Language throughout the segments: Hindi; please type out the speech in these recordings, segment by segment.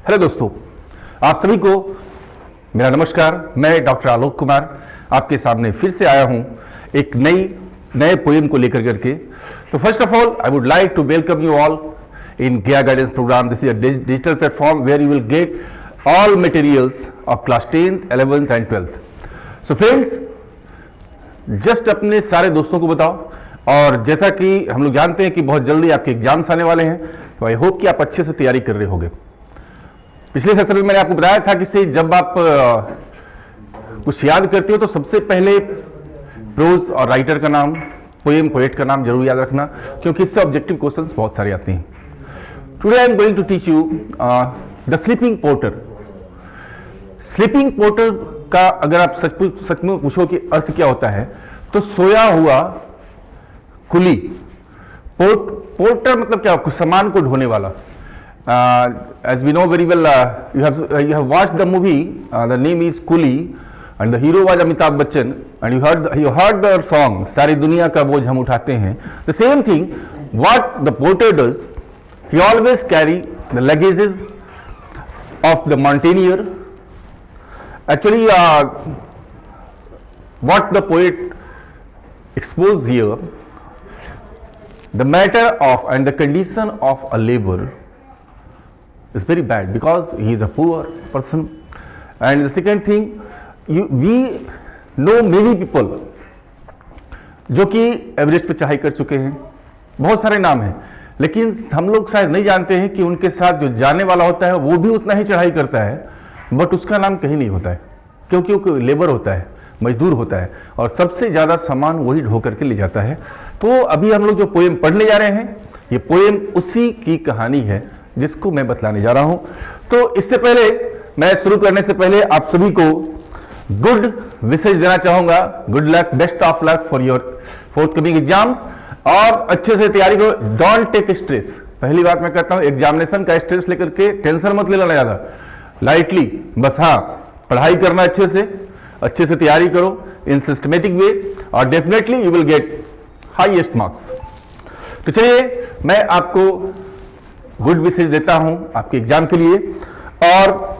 हेलो दोस्तों, आप सभी को मेरा नमस्कार। मैं डॉक्टर आलोक कुमार आपके सामने फिर से आया हूं एक नए पोएम को लेकर करके। तो first of all I would like to welcome you all in GIA Guidance Program. This is a digital platform where you will get all materials of class 10th, 11th and 12th. So friends, just अपने सारे दोस्तों को बताओ। और जैसा कि हम लोग जानते हैं कि बहुत जल्दी आपके एग्जाम्स आने वाले हैं, तो आई होप कि आप अच्छे से तैयारी कर रहे होंगे। पिछले सेशन में मैंने आपको बताया था कि जब आप कुछ याद करते हो तो सबसे पहले प्रोज और राइटर का नाम, पोएम पोएट का नाम जरूर याद रखना, क्योंकि इससे ऑब्जेक्टिव क्वेश्चंस बहुत सारे आते हैं। Today I am going to teach you the sleeping porter. Sleeping porter का अगर आप सच में पूछो कि अर्थ क्या होता है, तो सोया हुआ कुली। पोर्टर मतलब क्या, कुछ सामान को ढोने वाला। As we know very well, you have watched the movie. The name is Coolie, and the hero was Amitabh Bachchan, and you heard the song. सारी दुनिया का बोझ हम उठाते हैं। The same thing, what the porter does. He always carry the luggages of the mountaineer. Actually, what the poet exposed here, the matter of and the condition of a laborer is very bad because he is a poor person. And the second thing, we know many people जो कि एवरेस्ट पे चढ़ाई कर चुके हैं, बहुत सारे नाम हैं, लेकिन हम लोग शायद नहीं जानते हैं कि उनके साथ जो जाने वाला होता है वो भी उतना ही चढ़ाई करता है, बट उसका नाम कहीं नहीं होता है, क्योंकि वो लेबर होता है, मजदूर होता है, और सबसे ज़्यादा सामान वही ढो करके ले जाता है। तो अभी हम लोग जो पोएम पढ़ने जा रहे हैं, ये पोएम उसी की कहानी है जिसको मैं बतलाने जा रहा हूँ। तो इससे पहले, मैं शुरू करने से पहले आप सभी को गुड विशेष देना चाहूँगा। Good luck, best of luck for your forthcoming exams, और अच्छे से तैयारी करो। Don't take stress. पहली बात मैं कहता हूं, एग्जामिनेशन का स्ट्रेस लेकर के टेंशन मत ले लेना ज्यादा, लाइटली। बस हाँ, पढ़ाई करना अच्छे से तैयारी करो इन सिस्टमेटिक वे, और definitely you will get highest marks. तो चलिए, मैं आपको गुड विशेष देता हूं आपके एग्जाम के लिए। और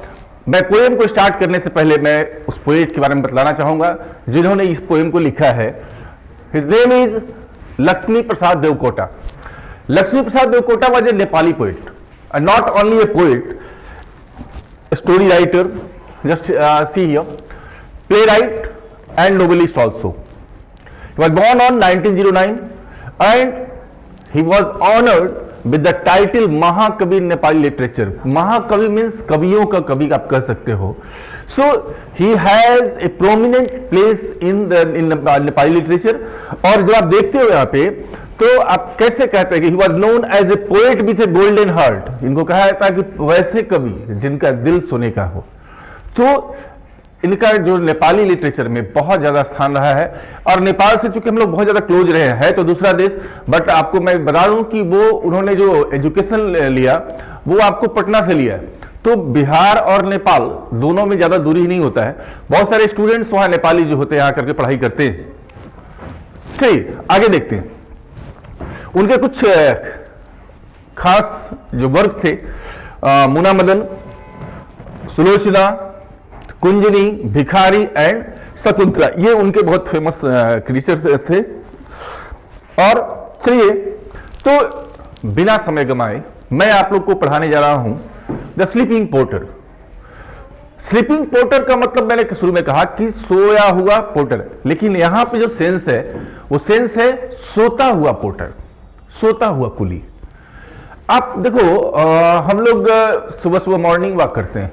मैं पोएम को स्टार्ट करने से पहले मैं उस पोएट के बारे में बतलाना चाहूंगा जिन्होंने इस पोएम को लिखा है। His name is Lakshmi Prasad Devkota. Lakshmi Prasad Devkota was a Nepali poet, and not only a poet, a story writer, just see here, playwright and novelist also. He was born on 1909, and he was honored with the title Mahakavi in Nepali literature. Mahakavi means कवियों का कवि आप कह सकते हो। So he has a prominent place in Nepali literature. और जब आप देखते हो यहाँ पे, तो आप कैसे कहते हैं कि he was known as a poet with a golden heart. इनको कहा जाता है कि वैसे कवि जिनका दिल सोने का हो। तो इनका जो नेपाली लिटरेचर में बहुत ज्यादा स्थान रहा है, और नेपाल से चूंकि हम लोग बहुत ज्यादा क्लोज रहे हैं, तो दूसरा देश, बट आपको मैं बता दूं कि वो उन्होंने जो एजुकेशन लिया वो आपको पटना से लिया है। तो बिहार और नेपाल दोनों में ज्यादा दूरी नहीं होता है। बहुत सारे स्टूडेंट्स वहां नेपाली जो होते हैं आकर के पढ़ाई करते हैं। चलिए आगे देखते हैं। उनके कुछ खास जो वर्क थे, मुना मदन, सुलोचना, कुंजनी, भिखारी एंड शकुंतला, ये उनके बहुत फेमस क्रिएचर्स थे। और चलिए, तो बिना समय गंवाए मैं आप लोग को पढ़ाने जा रहा हूं the sleeping porter. Sleeping porter का मतलब मैंने शुरू में कहा कि सोया हुआ पोर्टर, लेकिन यहां पे जो सेंस है वो सेंस है सोता हुआ पोर्टर, सोता हुआ कुली। आप देखो, हम लोग सुबह सुबह मॉर्निंग वॉक करते हैं,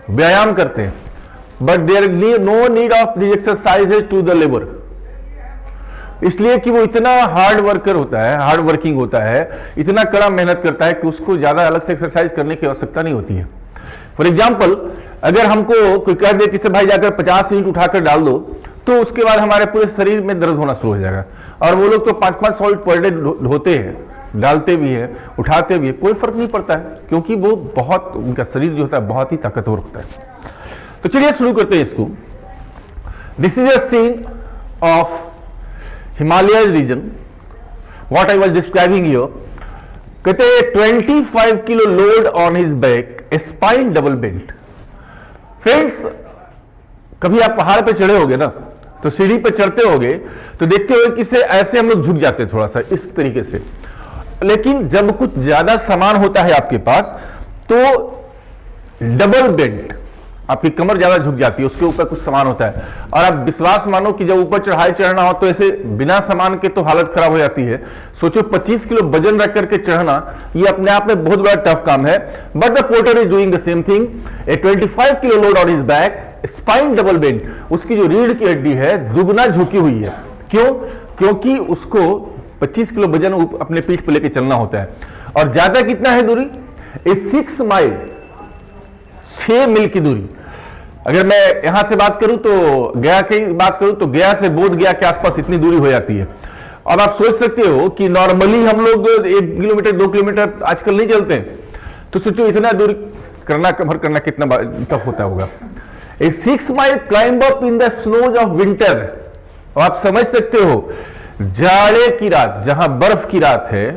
व्यायाम करते हैं, but there no need of the exercises to the labour, इसलिए कि वो इतना हार्ड वर्कर होता है, हार्ड वर्किंग होता है, इतना कड़ा मेहनत करता है कि उसको ज्यादा अलग से एक्सरसाइज करने की आवश्यकता नहीं होती है। फॉर एग्जाम्पल, अगर हमको कोई कह दे कि भाई जाकर 50 ईंट उठाकर डाल दो, तो उसके बाद हमारे पूरे शरीर में दर्द होना शुरू हो जाएगा। और वो लोग तो 5-5 ईंट पर डे ढोते हैं, डालते भी है, उठाते भी है, कोई फर्क नहीं पड़ता है, क्योंकि वो बहुत, उनका शरीर जो होता है बहुत ही ताकतवर होता है। तो चलिए शुरू करते हैं इसको। This is a scene of Himalayas region, what I was describing here, कहते हैं 25 kilo load on his back, spine double bent. Friends, कभी आप पहाड़ पे चढ़े होगे ना, तो सीढ़ी पे चढ़ते होगे तो देखते होगे कि से ऐसे हम लोग झुक जाते हैं थोड़ा सा इस तरीके से, लेकिन जब कुछ ज्यादा सामान होता है आपके पास तो डबल बेंट, आपकी कमर ज्यादा झुक जाती है, उसके ऊपर कुछ सामान होता है। और आप विश्वास मानो कि जब ऊपर चढ़ाई चढ़ना हो तो ऐसे बिना सामान के तो हालत खराब हो जाती है। सोचो 25 किलो वजन रख करके चढ़ना, ये अपने आप में बहुत बड़ा टफ काम है। But the porter is doing the same thing, A 25 kilo load on his back, spine double bent. उसकी जो रीढ़ की हड्डी है दुगना झुकी हुई है। क्यों? क्योंकि उसको 25 किलो वजन अपने पीठ पर लेकर चलना होता है। और ज्यादा कितना है दूरी? 6 माइल, 6 मील की दूरी। अगर मैं यहां से बात करूं तो गया की बात करूं तो गया से बोध गया के आसपास इतनी दूरी हो जाती है। अब आप सोच सकते हो कि नॉर्मली हम लोग 1 किलोमीटर 2 किलोमीटर आजकल नहीं चलते हैं, तो सोचो इतना दूर करना, कवर करना कितना टफ होता होगा। ए 6 mile climb up in the snows of winter. आप समझ सकते हो जाड़े की रात, जहां बर्फ की रात है,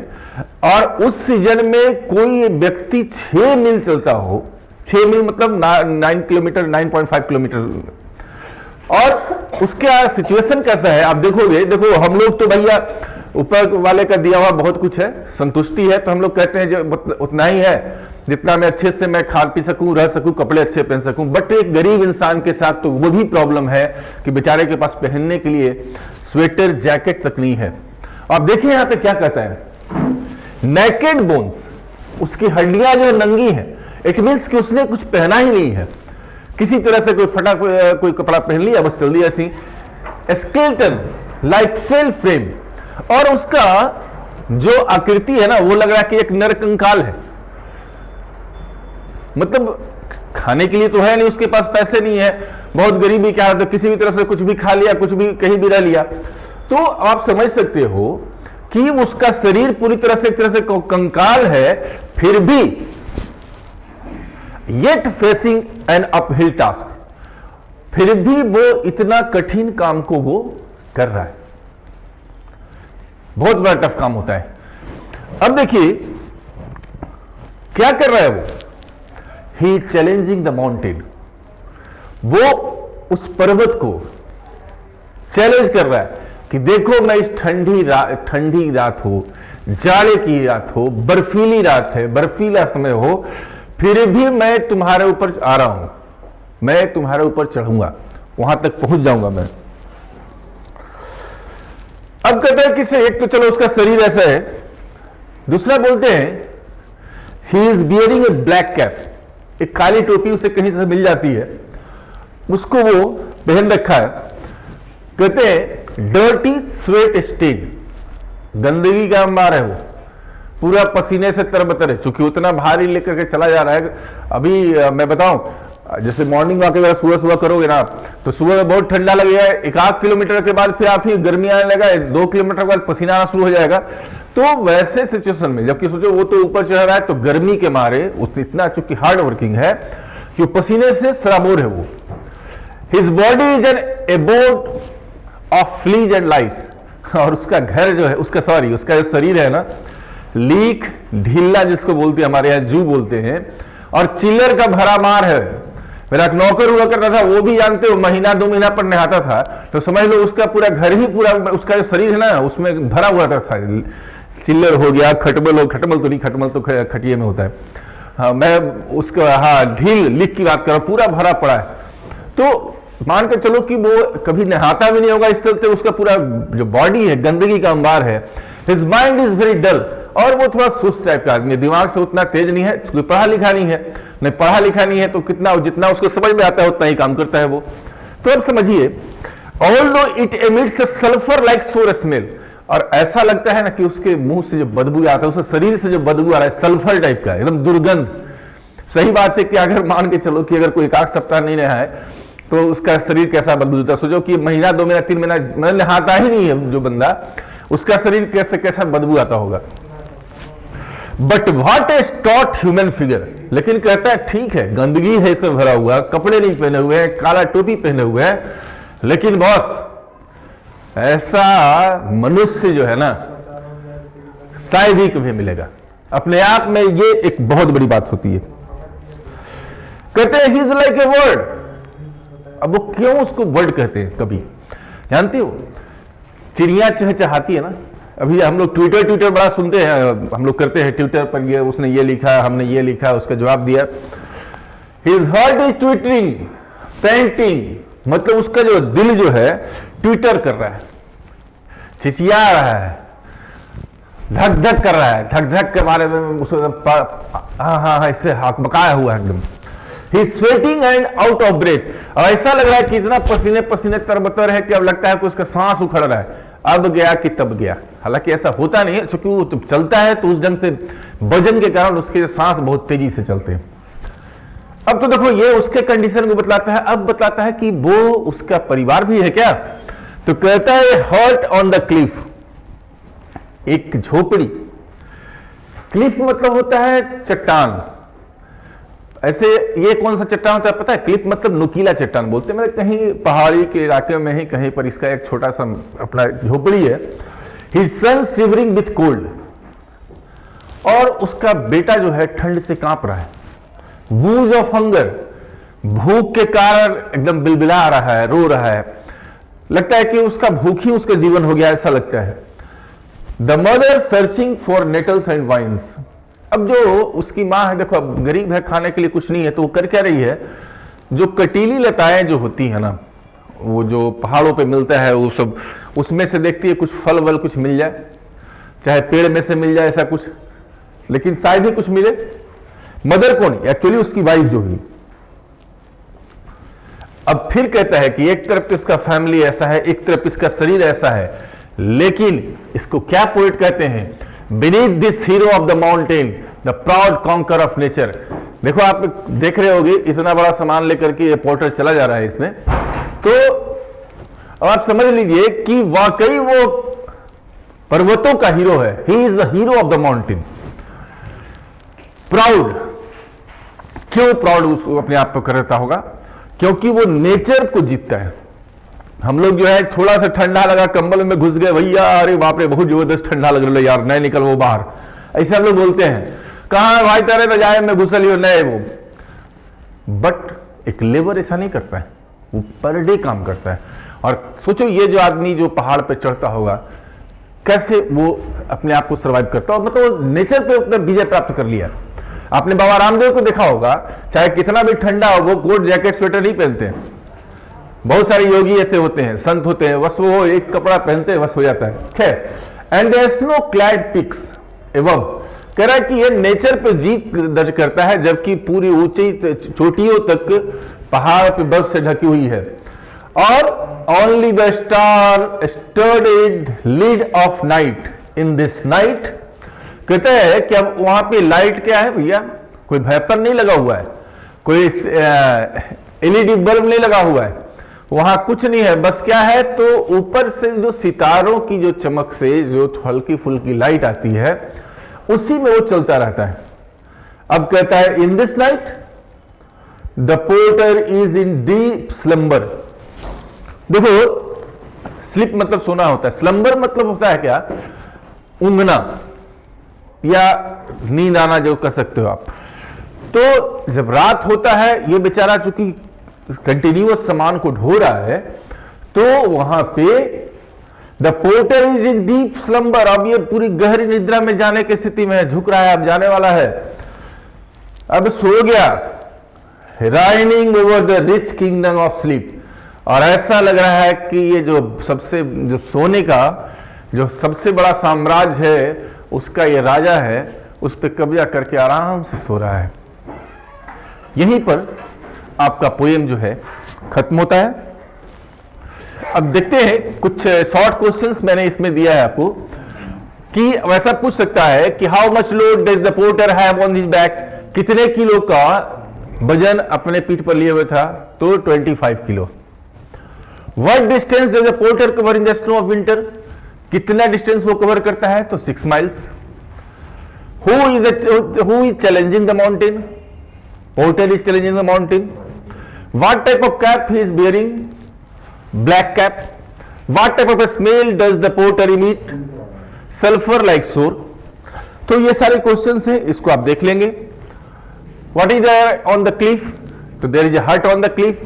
और उस सीजन में कोई व्यक्ति 6 मील चलता हो, 6 मील मतलब 9 किलोमीटर, 9.5 किलोमीटर। और उसका सिचुएशन कैसा है आप देखोगे। देखो हम लोग तो भैया ऊपर वाले का दिया हुआ बहुत कुछ है, संतुष्टि है, तो हम लोग कहते हैं जो उतना ही है जितना मैं अच्छे से मैं खा पी सकूं, रह सकूं, कपड़े अच्छे पहन सकूं। बट एक गरीब इंसान के साथ तो वो भी प्रॉब्लम है कि बेचारे के पास पहनने के लिए स्वेटर जैकेट तक नहीं है। आप देखिए यहां पे क्या कहता है, नेकेड बोन्स, उसकी हड्डियां जो नंगी हैं। इट मीन्स कि उसने कुछ पहना ही नहीं है, किसी तरह से कोई फटा कोई कपड़ा पहन लिया, बस चल दिया ऐसी। स्केलेटन लाइक फेल फ्रेम, और उसका जो आकृति है ना वो लग रहा है कि एक नरकंकाल है। मतलब खाने के लिए तो है नहीं, उसके पास पैसे नहीं है, बहुत गरीबी क्या है, तो किसी भी तरह से कुछ भी खा लिया, कुछ भी कहीं भी रह लिया। तो आप समझ सकते हो कि उसका शरीर पूरी तरह से एक तरह से कंकाल है, फिर भी yet facing an uphill task, फिर भी वो इतना कठिन काम को वो कर रहा है। बहुत बड़ा टफ काम होता है। अब देखिए क्या कर रहा है वो, ही चैलेंजिंग द माउंटेन। वो उस पर्वत को चैलेंज कर रहा है कि देखो मैं इस ठंडी रात हो, जाड़े की रात हो, बर्फीली रात है, बर्फीला समय हो, फिर भी मैं तुम्हारे ऊपर आ रहा हूं, मैं तुम्हारे ऊपर चढ़ूंगा, वहां तक पहुंच जाऊंगा मैं। अब कहता है कि से एक तो चलो उसका शरीर ऐसा है, दूसरा बोलते हैं he is bearing A black cap, एक काली टोपी उसे कहीं से मिल जाती है, उसको वो पहन रखा है। कहते हैं डर्टी स्वेट स्टेन, गंदगी का अंबार है वो, पूरा पसीने से तरबतर है, चूंकि उतना भारी लेकर के चला जा रहा है। अभी मैं बताऊं, जैसे मॉर्निंग वॉक अगर सुबह सुबह करोगे ना, तो सुबह में बहुत ठंडा लगेगा, 1-8 किलोमीटर के बाद फिर आप ही गर्मी आने लगा, 2 किलोमीटर के बाद पसीना आना शुरू हो जाएगा। तो वैसे सिचुएशन में जबकि सोचो वो तो ऊपर चढ़ रहा है, तो गर्मी के मारे इतना चूंकि हार्ड वर्किंग है कि पसीने से सराबोर है वो। His body is an abode of fleas and lice, और उसका घर जो है, उसका जो शरीर है ना, लीक ढीला जिसको बोलते हैं, हमारे यहाँ जू बोलते हैं, और चिल्लर का भरा मार है। मेरा एक नौकर हुआ करता था, वो भी जानते हो, महीना 2 महीना पर नहाता था, तो समझ लो उसका पूरा घर ही पूरा, उसका जो शरीर है ना उसमें भरा हुआ था। चिल्लर हो गया, खटमल तो नहीं, खटमल तो खटिए में होता है। हाँ, मैं उसका ढील लीक की बात कर रहा हूं, पूरा भरा पड़ा है। तो मान कर चलो कि वो कभी नहाता भी नहीं होगा, इस चलते उसका पूरा जो बॉडी है गंदगी का अंबार है। His mind is very dull, और वो थोड़ा सुस्त टाइप का आदमी, दिमाग से उतना तेज नहीं है, कोई पढ़ा लिखा नहीं है, नहीं पढ़ा लिखा नहीं है, तो कितना जितना उसको समझ में आता है उतना ही काम करता है वो। तो अब समझिए, although it emits a sulphur like sour smell, और ऐसा लगता है ना कि उसके मुंह से जो बदबू आता है, उसके शरीर से जो बदबू आ रहा है, सल्फर टाइप का, एकदम दुर्गंध। सही बात है कि अगर मान के चलो कि अगर कोई 1-8 सप्ताह नहीं रहा है तो उसका शरीर कैसा बदबू देता है। सोचो कि महीना 2 महीना 3 महीना मतलब नहाता ही नहीं है जो बंदा, उसका शरीर कैसा बदबू आता होगा। But what a stout human figure, लेकिन कहता है ठीक है गंदगी है इसमें भरा हुआ, कपड़े नहीं पहने हुए हैं, काला टोपी पहने हुए हैं, लेकिन बॉस ऐसा मनुष्य जो है ना शायद ही कभी मिलेगा। अपने आप में ये एक बहुत बड़ी बात होती है। कहते हैं he is like a word. अब वो क्यों उसको वर्ड कहते हैं, कभी जानते हो? चिड़िया चहचहाती है ना। अभी हम लोग ट्विटर बड़ा सुनते हैं, हम लोग करते हैं ट्विटर पर, ये उसने ये लिखा, हमने ये लिखा, उसका जवाब दिया। His heart is twittering painting, मतलब उसका जो दिल जो है ट्विटर कर रहा है, चिचिया रहा है, धक धक कर रहा है, धक धक के बारे में उसको हाँ इससे हकबकाया हुआ है एकदम। He is sweating and out of breath. और ऐसा लग रहा है कि इतना पसीने पसीने तरबतर है कि अब लगता है कि उसका सांस उखड़ रहा है, अब गया कि तब गया। हालांकि ऐसा होता नहीं है, क्योंकि वो चलता है तो उस ढंग से वजन के कारण उसके सांस बहुत तेजी से चलते हैं। अब तो देखो ये उसके कंडीशन को बतलाता है। अब बताता है कि वो उसका परिवार भी है क्या, तो कहता है हर्ट ऑन द क्लिफ, एक झोपड़ी। क्लिफ मतलब होता है चट्टान। ऐसे ये कौन सा चट्टान होता है पता है? क्लिफ मतलब नुकीला चट्टान बोलते हैं। मतलब कहीं पहाड़ी के इलाके में ही कहीं पर इसका एक छोटा सा अपना झोपड़ी है। His son shivering with cold, और उसका बेटा जो है ठंड से कांप रहा है। वूज ऑफ हंगर, भूख के कारण एकदम बिलबिला रहा है, रो रहा है, लगता है कि उसका भूख ही उसका जीवन हो गया, ऐसा लगता है। The mother searching for nettles and vines. अब जो उसकी मां है, देखो अब गरीब है, खाने के लिए कुछ नहीं है, तो वो कर क्या रही है, जो कटीली लताएं जो होती है ना, वो जो पहाड़ों पे मिलता है, वो सब उसमें से देखती है कुछ फल वल कुछ मिल जाए, चाहे पेड़ में से मिल जाए ऐसा कुछ, लेकिन शायद ही कुछ मिले। मदर कौन? एक्चुअली उसकी वाइफ जो हुई। अब फिर कहता है कि एक तरफ इसका फैमिली ऐसा है, एक तरफ इसका शरीर ऐसा है, लेकिन इसको क्या पोएट कहते हैं? Beneath this hero of the mountain the proud conquer of nature. देखो आप देख रहे होगे इतना बड़ा सामान लेकर के ये पोर्टर चला जा रहा है इसमें, तो अब आप समझ लीजिए कि वाकई वो पर्वतों का हीरो है। He is the hero of the mountain. Proud, क्यों प्राउड उसको अपने आप को करता होगा? क्योंकि वो नेचर को जीतता है। हम लोग जो है थोड़ा सा ठंडा लगा कंबल में घुस गए, भैया अरे बाप रे बहुत जबरदस्त ठंडा लग रहा है यार, नहीं निकल वो बाहर, ऐसे हम लोग बोलते हैं। कहां भाई तेरे न जाए में घुसल ही नए वो। बट एक लेबर ऐसा नहीं करता है, वो पर डे काम करता है। और सोचो ये जो आदमी जो पहाड़ पे चढ़ता होगा, कैसे वो अपने आप को सर्वाइव करता होगा, मतलब नेचर पे अपना विजय प्राप्त कर लिया। आपने बाबा रामदेव को देखा होगा, चाहे कितना भी ठंडा हो वो कोट जैकेट स्वेटर नहीं पहनते हैं। बहुत सारे योगी ऐसे होते हैं, संत होते हैं, बस वो एक कपड़ा पहनते हैं, बस हो जाता है। खैर, and the snow clad peaks एवं कह रहा है कि ये नेचर पे जीत दर्ज करता है, जबकि पूरी ऊंची चोटियों तक पहाड़ पे बर्फ से ढकी हुई है। और only the star studded lid of night in this night. कहते हैं कि अब वहां पे लाइट क्या है भैया, कोई वेपर नहीं लगा हुआ है, कोई एलईडी बल्ब नहीं लगा हुआ है, वहां कुछ नहीं है, बस क्या है, तो ऊपर से जो सितारों की जो चमक से जो हल्की फुल्की लाइट आती है उसी में वो चलता रहता है। अब कहता है इन this night the porter is in deep slumber. देखो स्लिप मतलब सोना होता है, स्लम्बर मतलब होता है क्या, ऊँघना या नींद आना जो कर सकते हो आप। तो जब रात होता है, ये बेचारा चूंकि कंटिन्यूअस सामान को ढो रहा है, तो वहां पे the porter is in deep slumber. अब ये पूरी गहरी निद्रा में जाने की स्थिति में है, झुक रहा है, अब जाने वाला है, अब सो गया। Raining over the rich kingdom of sleep. और ऐसा लग रहा है कि ये जो सोने का जो सबसे बड़ा साम्राज्य है, उसका ये राजा है, उस पर कब्जा करके आराम से सो रहा है। यहीं पर आपका पोएम जो है खत्म होता है। अब देखते हैं कुछ शॉर्ट क्वेश्चंस मैंने इसमें दिया है आपको, कि वैसा पूछ सकता है कि how much load does the porter have on his back. कितने किलो का वजन अपने पीठ पर लिए हुए था, तो 25 kilo. What distance does the porter cover in the snow of winter. कितना डिस्टेंस वो कवर करता है, तो 6 miles. Who is challenging the mountain. Porter is challenging the mountain. What type of cap he is bearing, black cap. What type of smell does the porter emit, sulphur like सोर। तो ये सारे क्वेश्चंस हैं, इसको आप देख लेंगे. What is there on the cliff? तो there is a hut on the cliff.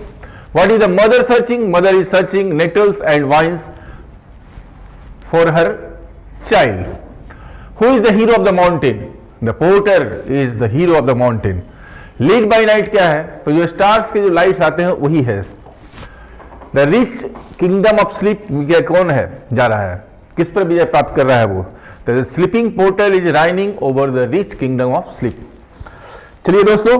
What is the mother searching? Mother is searching nettles and vines for her child. Who is the hero of the mountain? The porter is the hero of the mountain. Lead by night क्या है? तो जो स्टार्स के जो लाइट्स आते हैं वही है. The rich kingdom of sleep कौन है जा रहा है, किस पर विजय प्राप्त कर रहा है वो? The sleeping portal is raining over the rich kingdom of sleep. चलिए दोस्तों,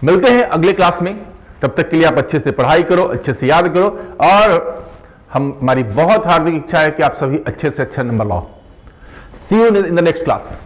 मिलते हैं अगले क्लास में. तब तक के लिए आप अच्छे से पढ़ाई करो, अच्छे से याद करो, और हमारी बहुत हार्दिक इच्छा है कि आप सभी अच्छे से अच्छा नंबर लाओ. See you in the next class.